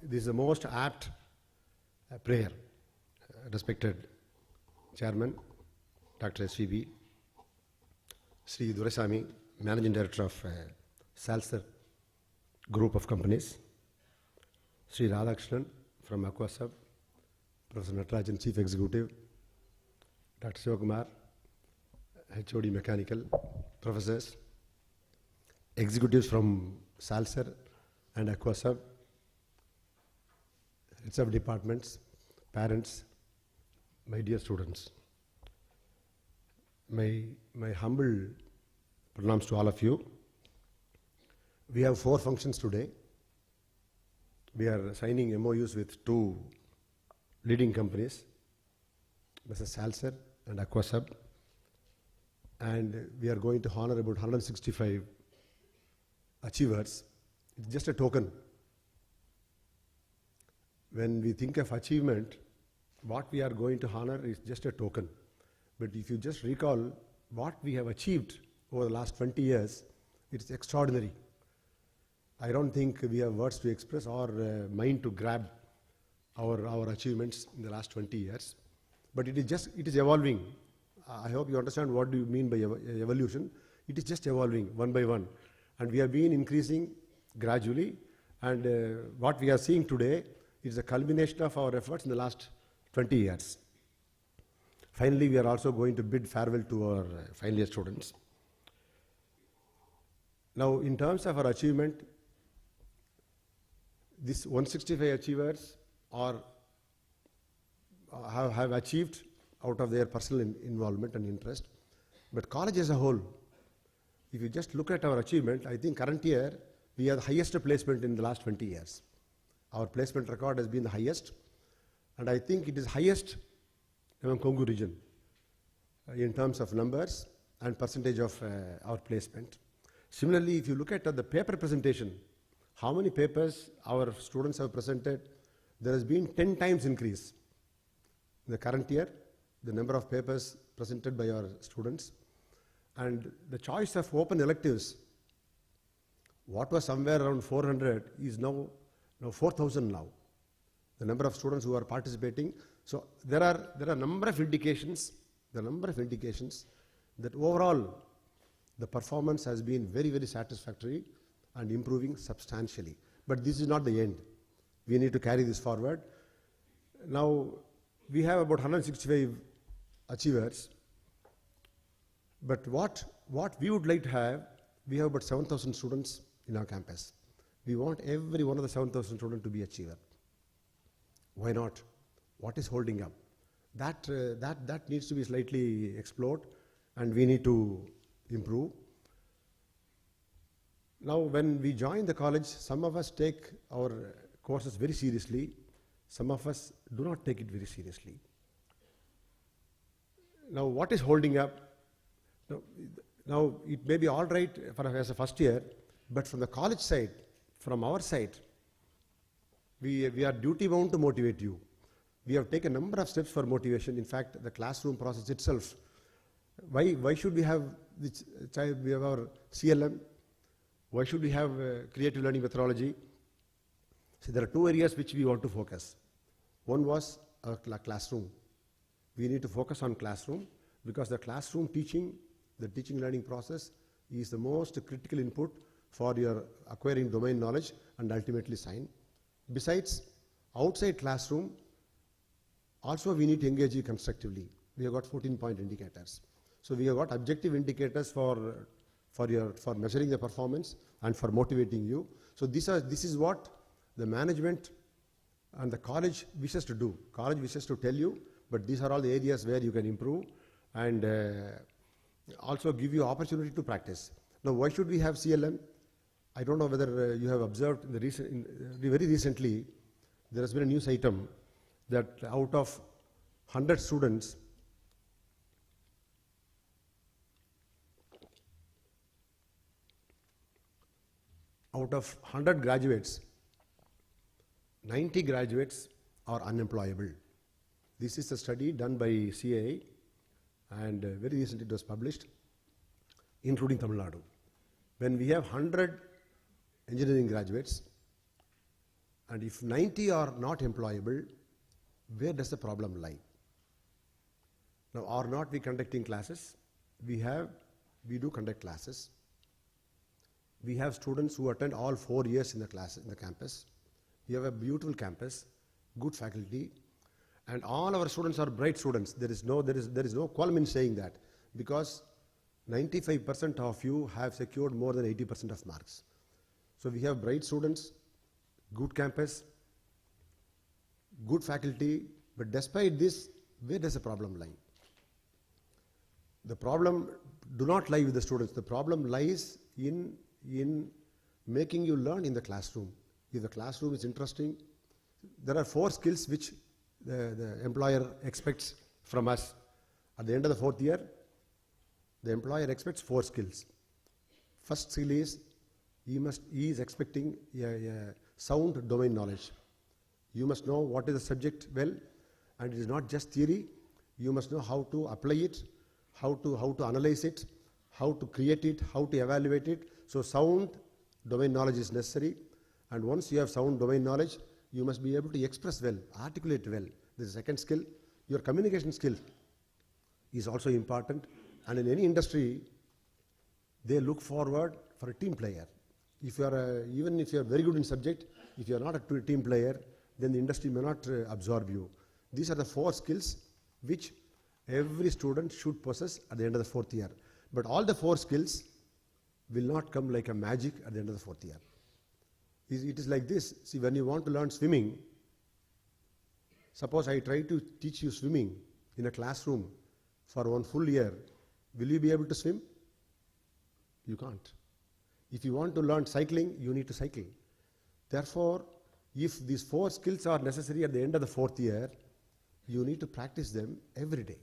this is the most apt prayer. Respected Chairman, Dr. SVB, Sri Durasamy, Managing Director of Salsar Group of Companies, Sri Radhakrishnan from Aquasub, Professor Natarajan, Chief Executive, Dr. Sivakumar, HOD Mechanical, professors, executives from Salsar and Aquasub, heads of departments, parents, my dear students. My humble pranams to all of you. We have 4 functions today. We are signing MOUs with 2 leading companies, Mrs. Salsar and Aquasub, and we are going to honor about 165 achievers. It's just a token. When we think of achievement, what we are going to honor is just a token. But if you just recall what we have achieved over the last 20 years, it's extraordinary. I don't think we have words to express or mind to grab our achievements in the last 20 years. But it is evolving. I hope you understand what do you mean by evolution. It is just evolving one by one. And we have been increasing gradually. And what we are seeing today is a culmination of our efforts in the last 20 years. Finally, we are also going to bid farewell to our final year students. Now, in terms of our achievement, these 165 achievers have achieved out of their personal involvement and interest. But college as a whole, if you just look at our achievement, I think current year, we are the highest placement in the last 20 years. Our placement record has been the highest, and I think it is highest among Kongu region in terms of numbers and percentage of our placement. Similarly, if you look at the paper presentation, how many papers our students have presented, there has been 10 times increase. In the current year, the number of papers presented by our students, and the choice of open electives, what was somewhere around 400 is now 4,000 now. The number of students who are participating. So there are a number of indications, that overall the performance has been very, very satisfactory and improving substantially. But this is not the end. We need to carry this forward. Now, we have about 165 achievers, but what we would like to have, we have about 7,000 students in our campus. We want every one of the 7,000 students to be achiever. Why not? What is holding up? That needs to be slightly explored, and we need to improve. Now, when we join the college, some of us take our courses very seriously. Some of us do not take it very seriously. Now, what is holding up? Now it may be all right as a first year, but from the college side, from our side, we are duty bound to motivate you. We have taken a number of steps for motivation. In fact, the classroom process itself. Why should we have we have our CLM? Why should we have creative learning methodology? So there are 2 areas which we want to focus. One was our classroom. We need to focus on classroom because the classroom teaching, the teaching learning process is the most critical input for your acquiring domain knowledge and ultimately sign. Besides, outside classroom, also we need to engage you constructively. We have got 14-point indicators. So we have got objective indicators for measuring the performance and for motivating you. So this is what the management and the college wishes to do. College wishes to tell you, but these are all the areas where you can improve and also give you opportunity to practice. Now, why should we have CLM? I don't know whether you have observed very recently, there has been a news item that out of 100 students, out of 100 graduates, 90 graduates are unemployable. This is a study done by CAI, and very recently it was published, including Tamil Nadu. When we have 100 engineering graduates And if 90 are not employable, where does the problem lie? Now, are not we conducting classes? We do conduct classes. We have students who attend all 4 years in the campus. We have a beautiful campus, good faculty, and all our students are bright students. There is no qualm in saying that, because 95% of you have secured more than 80% of marks. So we have bright students, good campus, good faculty, but despite this, where does the problem lie? The problem do not lie with the students. The problem lies in making you learn in the classroom. If the classroom is interesting, there are 4 skills which the employer expects from us. At the end of the 4th year, the employer expects 4 skills. First skill is, he is expecting a sound domain knowledge. You must know what is the subject well, and it is not just theory. You must know how to apply it, how to analyze it, how to create it, how to evaluate it. So sound domain knowledge is necessary, and once you have sound domain knowledge, you must be able to express well, articulate well. The second skill, your communication skill is also important, and in any industry, they look forward for a team player. If you are even if you are very good in subject, if you are not a team player, then the industry may not absorb you. These are the 4 skills which every student should possess at the end of the 4th year. But all the 4 skills will not come like a magic at the end of the 4th year. It is like this. See, when you want to learn swimming, suppose I try to teach you swimming in a classroom for 1 full year, will you be able to swim? You can't. If you want to learn cycling, you need to cycle. Therefore, if these 4 skills are necessary at the end of the 4th year, you need to practice them every day.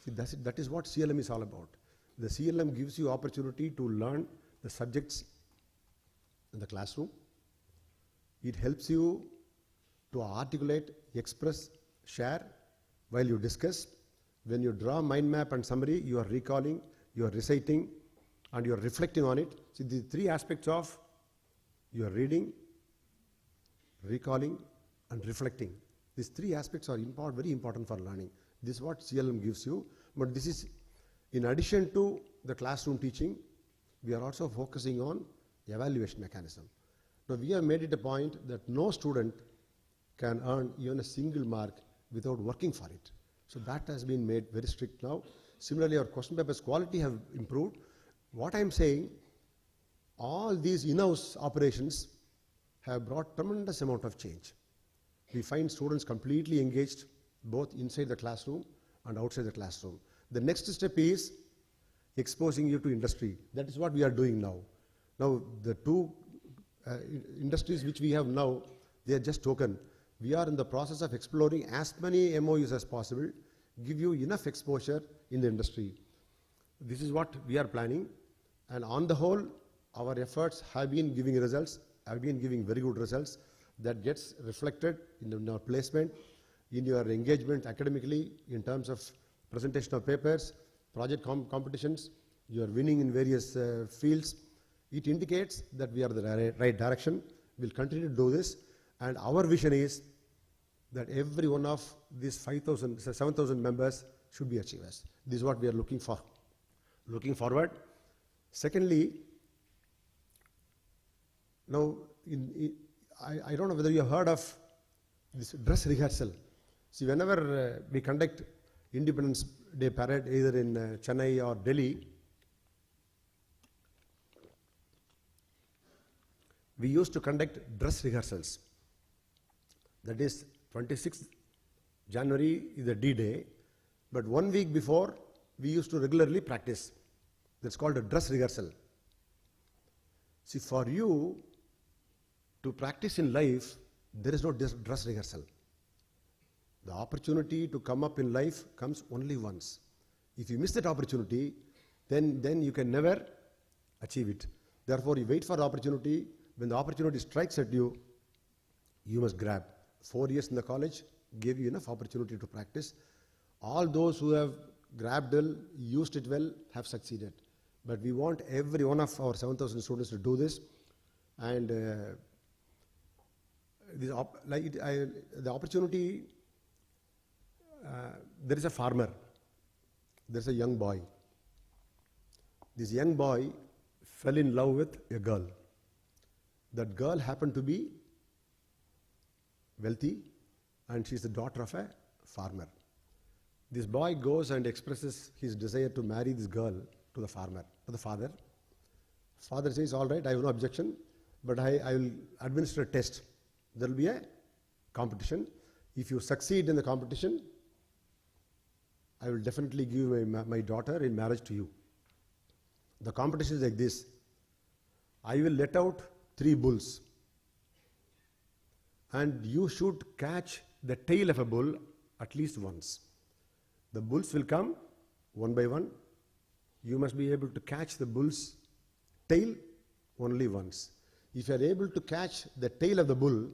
See, that is what CLM is all about. The CLM gives you opportunity to learn the subjects in the classroom. It helps you to articulate, express, share while you discuss. When you draw mind map and summary, you are recalling, you are reciting, and you are reflecting on it. See, the 3 aspects of your reading, recalling, and reflecting. These 3 aspects are very important for learning. This is what CLM gives you. But this is in addition to the classroom teaching. We are also focusing on evaluation mechanism. Now, we have made it a point that no student can earn even a single mark without working for it. So that has been made very strict now. Similarly, our question papers quality have improved. What I am saying, all these in-house operations have brought tremendous amount of change. We find students completely engaged both inside the classroom and outside the classroom. The next step is exposing you to industry. That is what we are doing now. Now, the 2 industries which we have now, they are just token. We are in the process of exploring as many MOUs as possible, give you enough exposure in the industry. This is what we are planning, and on the whole, our efforts have been giving results, have been giving very good results that gets reflected in our placement, in your engagement academically, in terms of presentation of papers, project competitions. You are winning in various fields. It indicates that we are in the right direction. We'll continue to do this, and our vision is that every one of these 7,000 members should be achievers. This is what we are looking for. Looking forward. Secondly, now I don't know whether you have heard of this dress rehearsal. See, whenever we conduct Independence Day parade either in Chennai or Delhi, we used to conduct dress rehearsals. That is 26th January is the D-Day, but 1 week before we used to regularly practice. That's called a dress rehearsal. See, for you to practice in life, there is no dress rehearsal. The opportunity to come up in life comes only once. If you miss that opportunity, then you can never achieve it. Therefore, you wait for the opportunity. When the opportunity strikes at you, you must grab. 4 years in the college gave you enough opportunity to practice. All those who have grabbed well, used it well, have succeeded. But we want every one of our 7,000 students to do this. And the opportunity, there is a farmer, there's a young boy. This young boy fell in love with a girl. That girl happened to be wealthy, and she's the daughter of a farmer. This boy goes and expresses his desire to marry this girl to the farmer, to the father. Father says, all right, I have no objection, but I will administer a test. There will be a competition. If you succeed in the competition, I will definitely give my daughter in marriage to you. The competition is like this. I will let out 3 bulls, and you should catch the tail of a bull at least once. The bulls will come one by one. You must be able to catch the bull's tail only once. If you are able to catch the tail of the bull,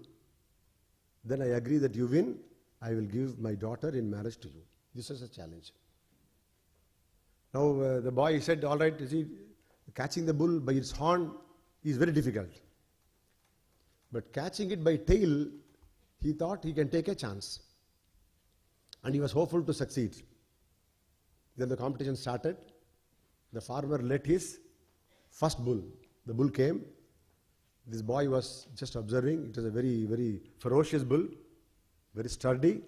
then I agree that you win. I will give my daughter in marriage to you. This is a challenge. Now the boy said, all right, you see, catching the bull by its horn is very difficult. But catching it by tail, he thought he can take a chance. And he was hopeful to succeed. Then the competition started. The farmer let his first bull. The bull came. This boy was just observing. It was a very, very ferocious bull, very sturdy.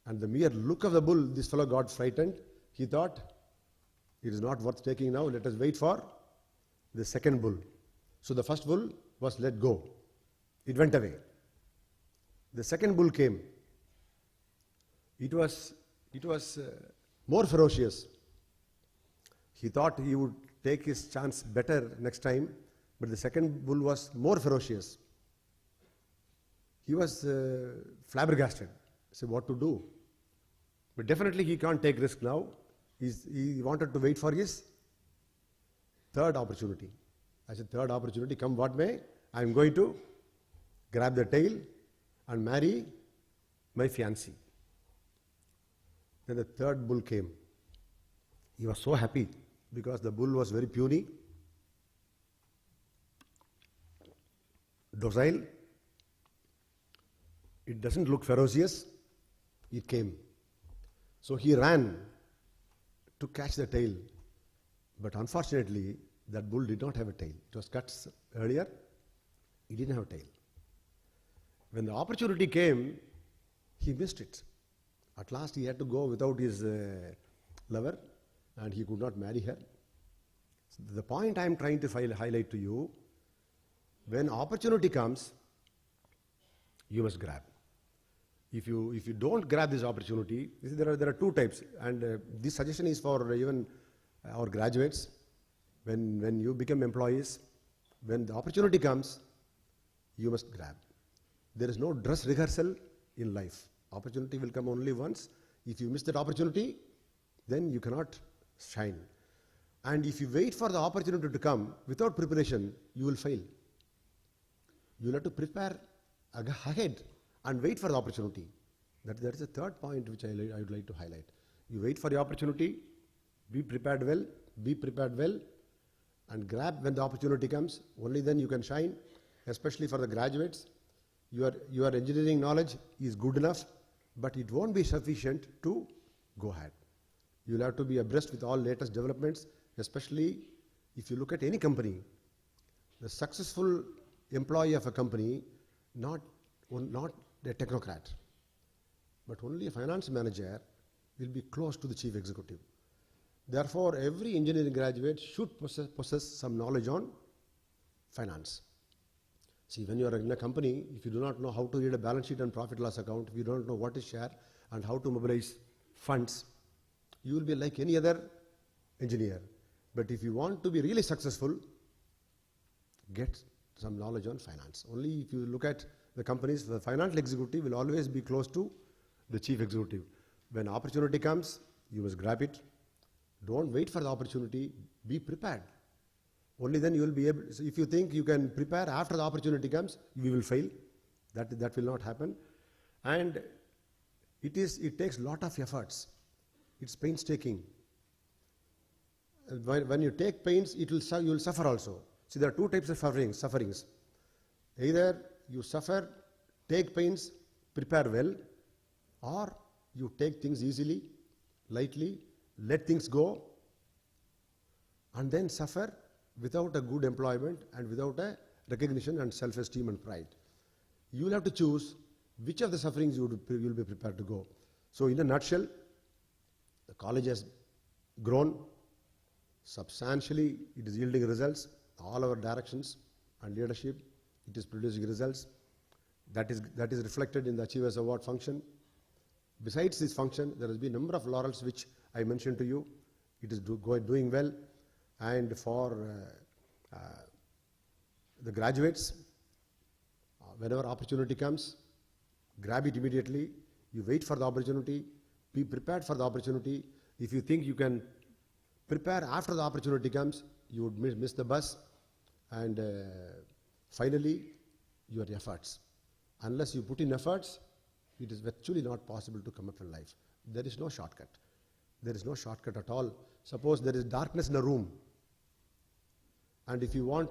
And the mere look of the bull, this fellow got frightened. He thought, it is not worth taking now. Let us wait for the second bull. So the first bull was let go. It went away. The second bull came. It was more ferocious. He thought he would take his chance better next time, but the second bull was more ferocious. He was flabbergasted. So what to do? But definitely he can't take risk now. He wanted to wait for his third opportunity. I said, third opportunity, come what may, I am going to grab the tail and marry my fiancée. Then the third bull came. He was so happy because the bull was very puny, docile. It doesn't look ferocious. It came. So he ran to catch the tail. But unfortunately, that bull did not have a tail. It was cut earlier. He didn't have a tail. When the opportunity came, he missed it. At last he had to go without his lover, and he could not marry her. So the point I am trying to highlight to you, when opportunity comes, you must grab. If you don't grab this opportunity, there are 2 types, and this suggestion is for even our graduates. When you become employees, when the opportunity comes, you must grab. There is no dress rehearsal in life. Opportunity will come only once. If you miss that opportunity, then you cannot shine. And if you wait for the opportunity to come without preparation, you will fail. You will have to prepare ahead and wait for the opportunity. That is the third point which I would like to highlight. You wait for the opportunity, be prepared well, and grab when the opportunity comes. Only then you can shine, especially for the graduates. Your engineering knowledge is good enough, but it won't be sufficient to go ahead. You will have to be abreast with all latest developments, especially if you look at any company. The successful employee of a company, not a technocrat, but only a finance manager, will be close to the chief executive. Therefore, every engineering graduate should possess some knowledge on finance. See, when you are in a company, if you do not know how to read a balance sheet and profit loss account, if you don't know what is share and how to mobilize funds, you will be like any other engineer. But if you want to be really successful, get some knowledge on finance. Only if you look at the companies, the financial executive will always be close to the chief executive. When opportunity comes, you must grab it. Don't wait for the opportunity, be prepared. Only then you will be able, so if you think you can prepare after the opportunity comes, you will fail. That will not happen. And it takes lot of efforts. It's painstaking. When you take pains, you will suffer also. See, there are 2 types of sufferings. Either you suffer take pains, prepare well, or you take things easily, lightly, let things go, and then suffer without a good employment and without a recognition and self-esteem and pride. You will have to choose which of the sufferings you will be prepared to go. So in a nutshell, the college has grown substantially. It is yielding results. All our directions and leadership, it is producing results. That is reflected in the Achievers Award function. Besides this function, there has been a number of laurels which I mentioned to you. It is doing well. And for the graduates, whenever opportunity comes, grab it immediately. You wait for the opportunity. Be prepared for the opportunity. If you think you can prepare after the opportunity comes, you would miss the bus. And finally, your efforts. Unless you put in efforts, it is virtually not possible to come up in life. There is no shortcut. There is no shortcut at all. Suppose there is darkness in a room, and if you want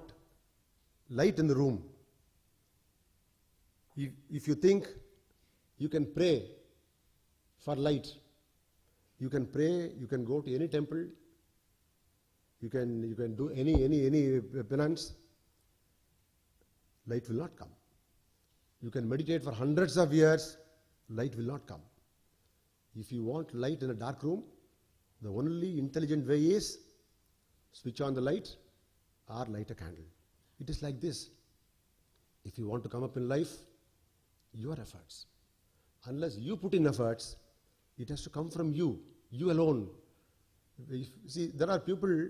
light in the room, if you think you can pray for light, you can pray, you can go to any temple, you can do any penance, light will not come. You can meditate for hundreds of years, light will not come. If you want light in a dark room, the only intelligent way is switch on the light or light a candle. It is like this. If you want to come up in life, your efforts. Unless you put in efforts, it has to come from you alone. See, there are people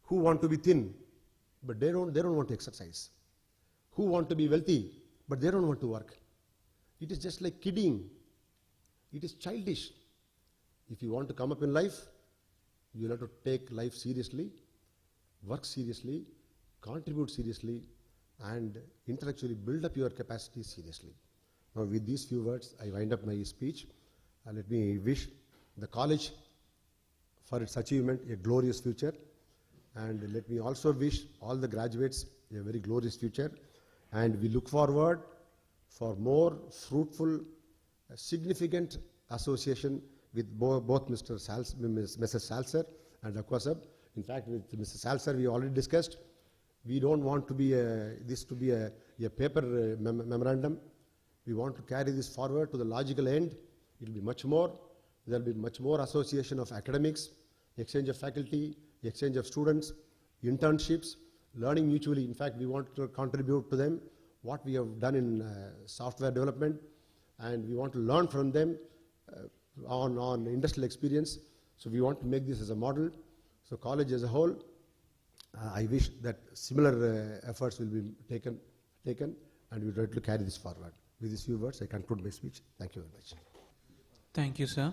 who want to be thin, but they don't want to exercise. Who want to be wealthy, but they don't want to work. It is just like kidding. It is childish. If you want to come up in life, you have to take life seriously, work seriously, contribute seriously, and intellectually build up your capacity seriously. Now, with these few words, I wind up my speech. Let me wish the college for its achievement a glorious future. And let me also wish all the graduates a very glorious future. And we look forward for more fruitful, significant association with both Mrs. Salser and Aquasub. In fact, with Mrs. Salser, we already discussed. We don't want to be this to be a paper memorandum. We want to carry this forward to the logical end. It will be much more. There will be much more association of academics, exchange of faculty, exchange of students, internships, learning mutually. In fact, we want to contribute to them what we have done in software development, and we want to learn from them on industrial experience. So we want to make this as a model. So college as a whole, I wish that similar efforts will be taken, and we try to carry this forward. With these few words, I conclude my speech. Thank you very much. Thank you, sir.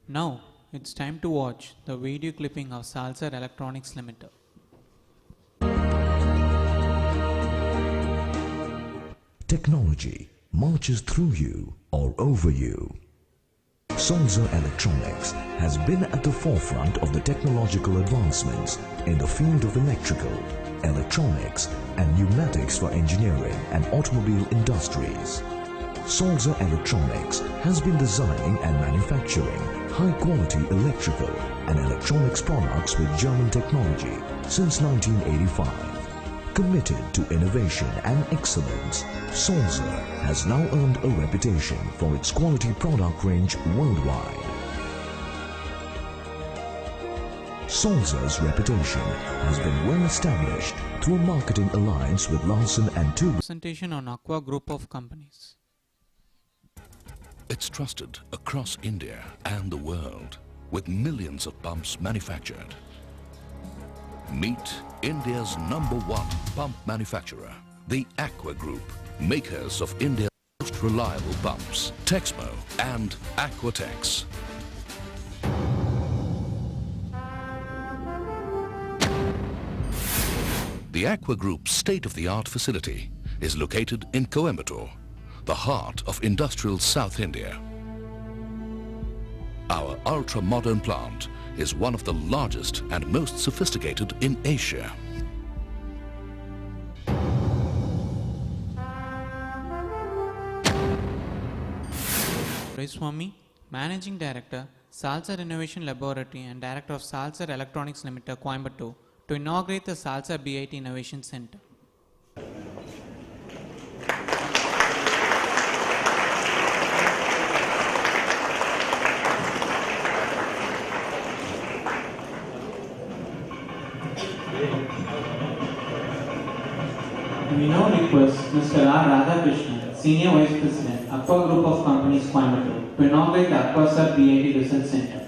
Now, it's time to watch the video clipping of Salser Electronics Limited. Technology marches through you or over you. Salser Electronics has been at the forefront of the technological advancements in the field of electrical, electronics, and pneumatics for engineering and automobile industries. Salser Electronics has been designing and manufacturing high-quality electrical and electronics products with German technology since 1985. Committed to innovation and excellence, Salser has now earned a reputation for its quality product range worldwide. Salser's reputation has been well established through a marketing alliance with Larsen & Toubro. Presentation on Aqua Group of Companies. It's trusted across India and the world, with millions of pumps manufactured. Meet India's #1 pump manufacturer, the Aqua Group, makers of India's most reliable pumps, Texmo and Aquatex. The Aqua Group's state-of-the-art facility is located in Coimbatore, the heart of industrial South India. Our ultra-modern plant is one of the largest and most sophisticated in Asia. Doraiswamy, Managing Director, Salsar Innovation Laboratory and Director of Salsar Electronics Limited, Coimbatore, to inaugurate the Salsar BIT Innovation Center. We now request Mr. R. Radhakrishnan, Senior Vice President, Aqua Group of Companies, Coimbatore, to inaugurate the Aquasar BIT Research Center.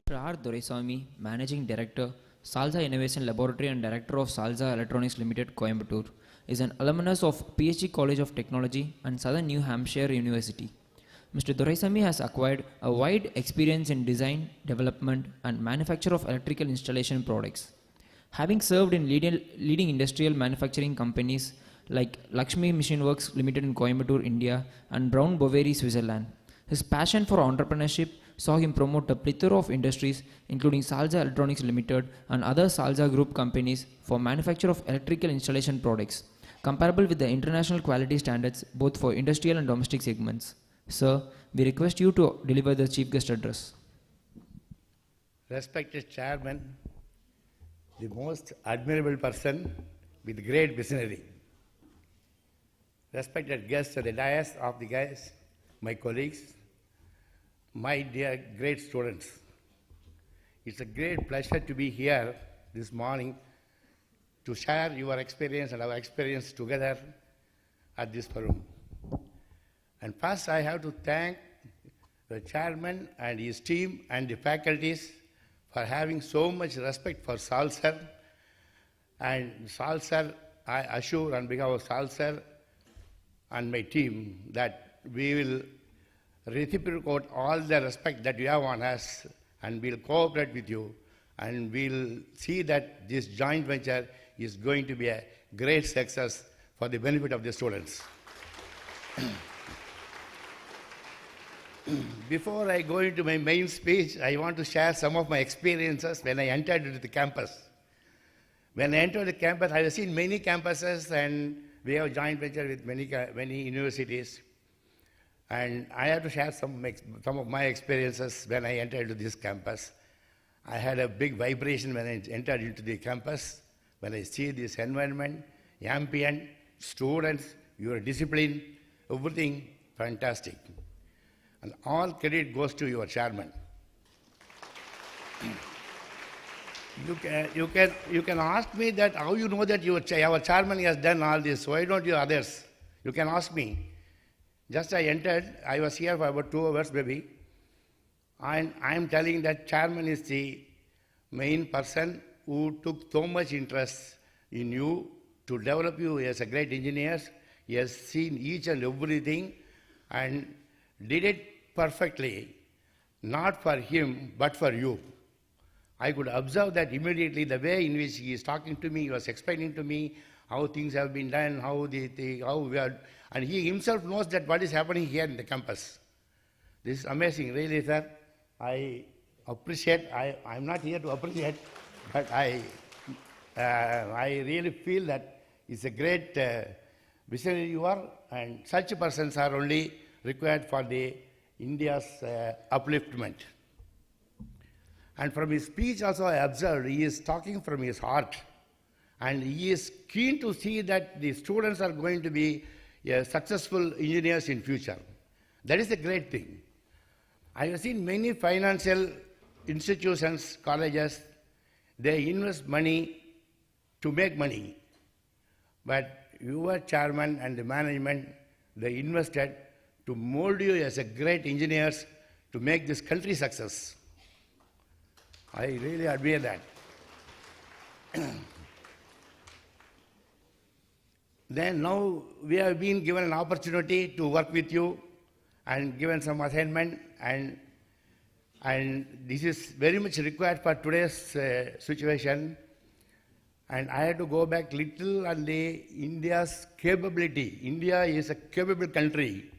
Mr. R. Doraiswamy, Managing Director, Salsa Innovation Laboratory and Director of Salsa Electronics Limited, Coimbatore, is an alumnus of PhD College of Technology and Southern New Hampshire University. Mr. Doraiswamy has acquired a wide experience in design, development and manufacture of electrical installation products. Having served in leading industrial manufacturing companies like Lakshmi Machine Works Limited in Coimbatore, India and Brown Boveri, Switzerland, his passion for entrepreneurship saw him promote a plethora of industries including Salsa Electronics Limited and other Salsa Group companies for manufacture of electrical installation products, comparable with the international quality standards both for industrial and domestic segments. Sir, we request you to deliver the Chief Guest address. Respected Chairman, the most admirable person with great visionary. Respected guests at the dais of the guys, my colleagues, my dear great students. It's a great pleasure to be here this morning to share your experience and our experience together at this forum. And first I have to thank the chairman and his team and the faculties for having so much respect for Salsar. And Salsar, I assure on behalf of Salsar and my team that we will reciprocate all the respect that you have on us and we'll cooperate with you and we'll see that this joint venture is going to be a great success for the benefit of the students. Before I go into my main speech, I want to share some of my experiences when I entered into the campus. When I entered the campus, I have seen many campuses and we have joint venture with many universities. And I have to share some of my experiences when I entered into this campus. I had a big vibration when I entered into the campus, when I see this environment, ambient, students, your discipline, everything fantastic. And all credit goes to your chairman. You can ask me that how you know that our chairman has done all this. Why don't you others? You can ask me. Just I entered, I was here for about 2 hours maybe, and I am telling that chairman is the main person who took so much interest in you to develop you as a great engineer. He has seen each and everything and did it perfectly, not for him, but for you. I could observe that immediately, the way in which he is talking to me, he was explaining to me how things have been done, how we are, and he himself knows that what is happening here in the campus. This is amazing, really, sir. I appreciate, I'm not here to appreciate, but I really feel that it's a great visionary you are, and such persons are only required for the India's upliftment. And from his speech also I observed he is talking from his heart. And he is keen to see that the students are going to be successful engineers in future. That is a great thing. I have seen many financial institutions, colleges, they invest money to make money. But your chairman and the management, they invested to mold you as a great engineers to make this country success. I really admire that. Then now we have been given an opportunity to work with you and given some assignment, and this is very much required for today's situation. And I had to go back little on the India's capability. India is a capable country.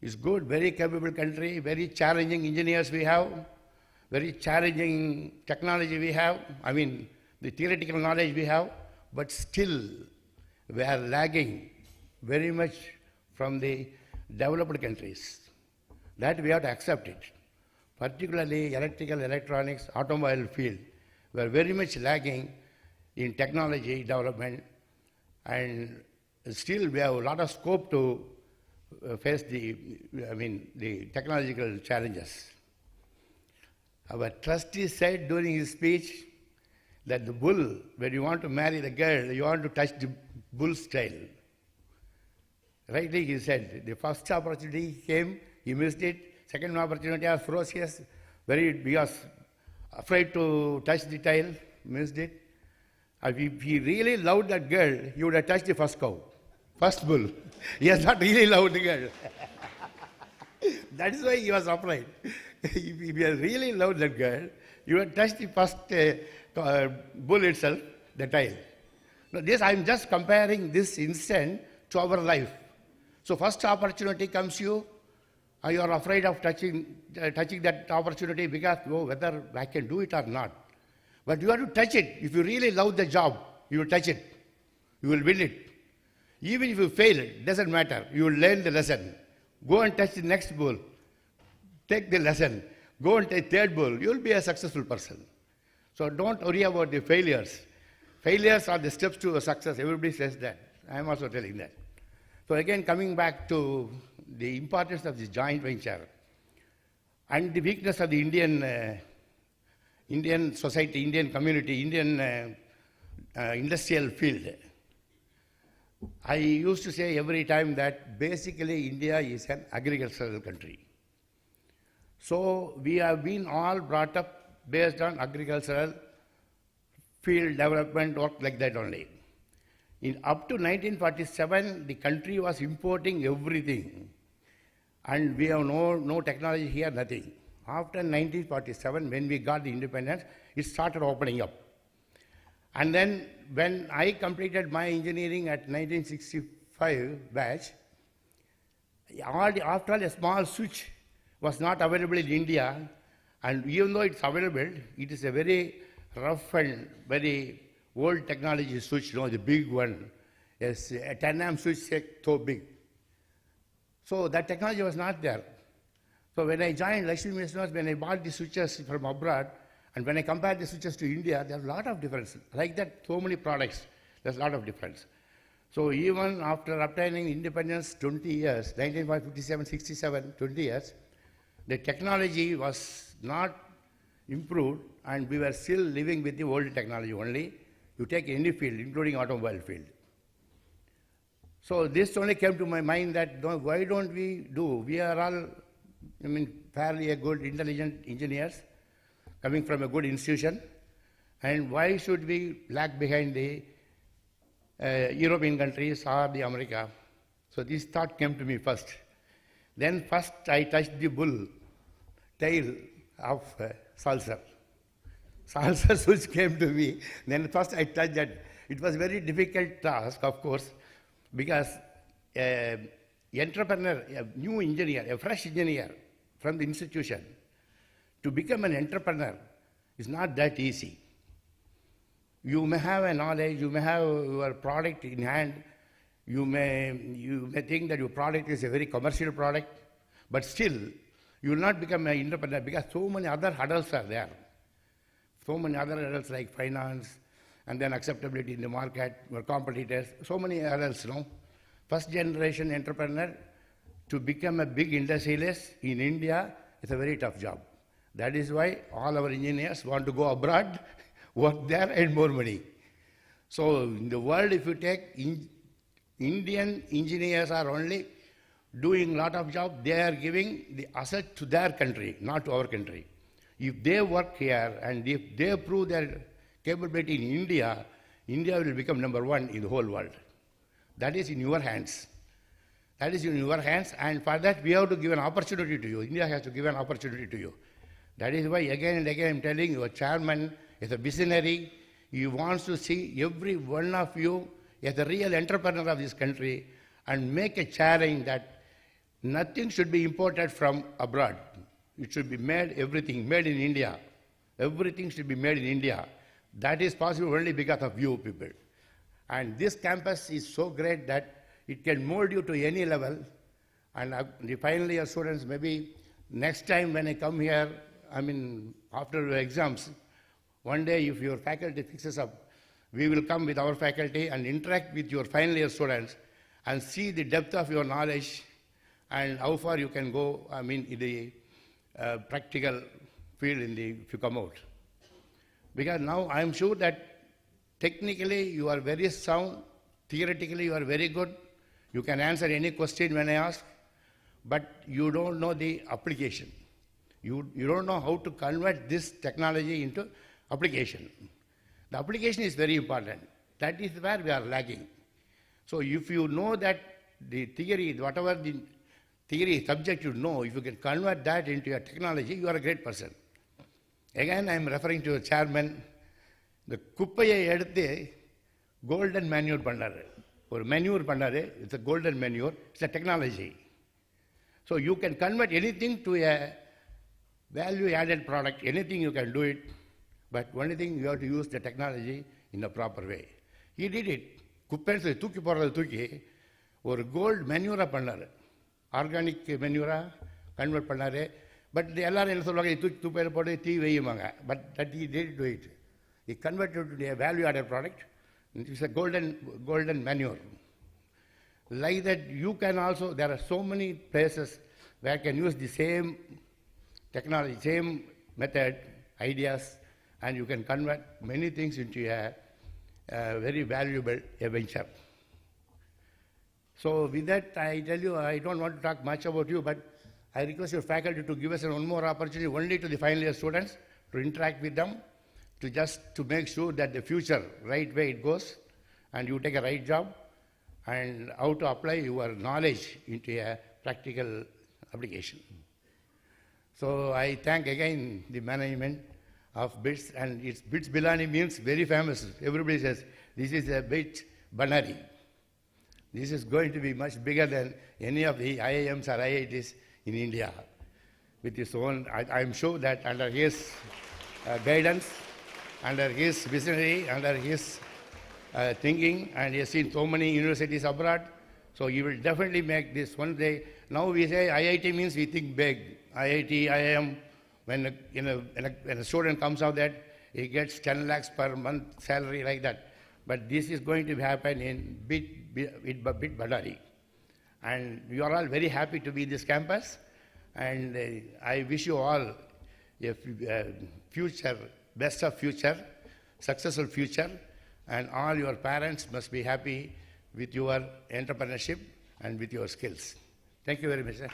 It's good, very capable country, very challenging engineers we have, very challenging technology we have, I mean, the theoretical knowledge we have, but still we are lagging very much from the developed countries. That we have to accept it. Particularly electrical, electronics, automobile field, we are very much lagging in technology development, and still we have a lot of scope to face the technological challenges. Our trustee said during his speech that the bull, when you want to marry the girl, you want to touch the bull's tail. Rightly he said, the first opportunity came, he missed it. Second opportunity was ferocious, he was afraid to touch the tail, missed it. If he really loved that girl, he would have touched the first cow, first bull. He has not really loved the girl. That is why he was afraid. If he had really loved that girl, he would have touched the first bull itself, the tail. Now, this I am just comparing this instant to our life. So first opportunity comes you are afraid of touching that opportunity because whether I can do it or not. But you have to touch it. If you really love the job, you will touch it. You will win it. Even if you fail, it doesn't matter. You will learn the lesson. Go and touch the next bull. Take the lesson. Go and take third bull. You will be a successful person. So don't worry about the failures. Failures are the steps to success. Everybody says that. I am also telling that. So again, coming back to the importance of this joint venture and the weakness of the Indian society, Indian community, Indian industrial field. I used to say every time that basically India is an agricultural country. So we have been all brought up based on agricultural field development work like that only. Up to 1947, the country was importing everything. And we have no technology here, nothing. After 1947, when we got the independence, it started opening up. And then when I completed my engineering at 1965 batch, after all, a small switch was not available in India, and even though it's available, it is a very rough and very old technology switch, the big one. Yes, a 10 amp switch so big. So that technology was not there. So when I joined Lakshmi Mishnos, when I bought the switches from abroad, and when I compared the switches to India, there's a lot of difference. Like that, so many products, there's a lot of difference. So even after obtaining independence 20 years, 1957, 67, 20 years, the technology was not improved, and we were still living with the old technology only. You take any field, including automobile field. So this only came to my mind that why don't we are all, fairly good, intelligent engineers coming from a good institution, and why should we lag behind the European countries or the America? So this thought came to me first. Then first I touched the bull tail of Salzer. Salzer switch came to me. Then first I touched that. It was a very difficult task, of course, because an entrepreneur, a new engineer, a fresh engineer from the institution, to become an entrepreneur is not that easy. You may have a knowledge, you may have your product in hand, you may think that your product is a very commercial product, but still you will not become an entrepreneur because so many other hurdles are there. So many other hurdles like finance, and then acceptability in the market, your competitors, so many hurdles, First generation entrepreneur, to become a big industrialist in India is a very tough job. That is why all our engineers want to go abroad, work there, and more money. So in the world, if you take Indian engineers are only doing a lot of job, they are giving the asset to their country, not to our country. If they work here and if they prove their capability in India, India will become number one in the whole world. That is in your hands. That is in your hands, and for that we have to give an opportunity to you. India has to give an opportunity to you. That is why again and again I'm telling you, your chairman is a visionary, He wants to see every one of you as a real entrepreneur of this country and make a challenge that nothing should be imported from abroad. It should be made, everything made in India. Everything should be made in India. That is possible only because of you people. And this campus is so great that it can mold you to any level. And the final year students, maybe next time when I come here, after your exams, one day if your faculty fixes up, we will come with our faculty and interact with your final year students and see the depth of your knowledge and how far you can go, in the practical field if you come out. Because now I am sure that technically you are very sound, theoretically you are very good, you can answer any question when I ask, but you don't know the application. You don't know how to convert this technology into application. The application is very important. That is where we are lagging. So if you know that the theory, whatever the theory subject you know, if you can convert that into a technology, you are a great person. Again, I am referring to the chairman. The குப்பையை எடுத்து golden manure பண்ணாரு. ஒரு manure பண்ணாரு. It's a golden manure. It's a technology. So you can convert anything to a value-added product. Anything you can do it. But only thing you have to use the technology in a proper way. He did it. குப்பைன்னு சொல்லி தூக்கி போடுறதை தூக்கி ஒரு gold மென்யூராக பண்ணார். Organic மென்யூராக convert பண்ணார். But எல்லாரும் என்ன சொல்லுவாங்க, தூக்கி துப்பையில் போட்டு தீ வையுவாங்க. But that he did do it. He converted to a value-added product. It's a golden manure. Like that, you can also, there are so many places where you can use the same technology, same method, ideas, and you can convert many things into a very valuable venture. So with that, I tell you, I don't want to talk much about you, but I request your faculty to give us one more opportunity only to the final year students to interact with them, to make sure that the future, right way it goes, and you take a right job, and how to apply your knowledge into a practical application. So I thank again the management of BITS, and it's BITS Bilani means very famous. Everybody says, this is a BITS Banari. This is going to be much bigger than any of the IIMs or IITs in India. With his own, I'm sure that under his guidance, under his visionary, under his thinking, and he has seen so many universities abroad, so he will definitely make this one day. Now we say IIT means we think big. IIT, IIM, when a student comes out that he gets 10 lakhs per month salary like that. But this is going to happen in BIT Ballari. And you are all very happy to be in this campus. And I wish you all a future, best of future, successful future. And all your parents must be happy with your entrepreneurship and with your skills. Thank you very much, sir.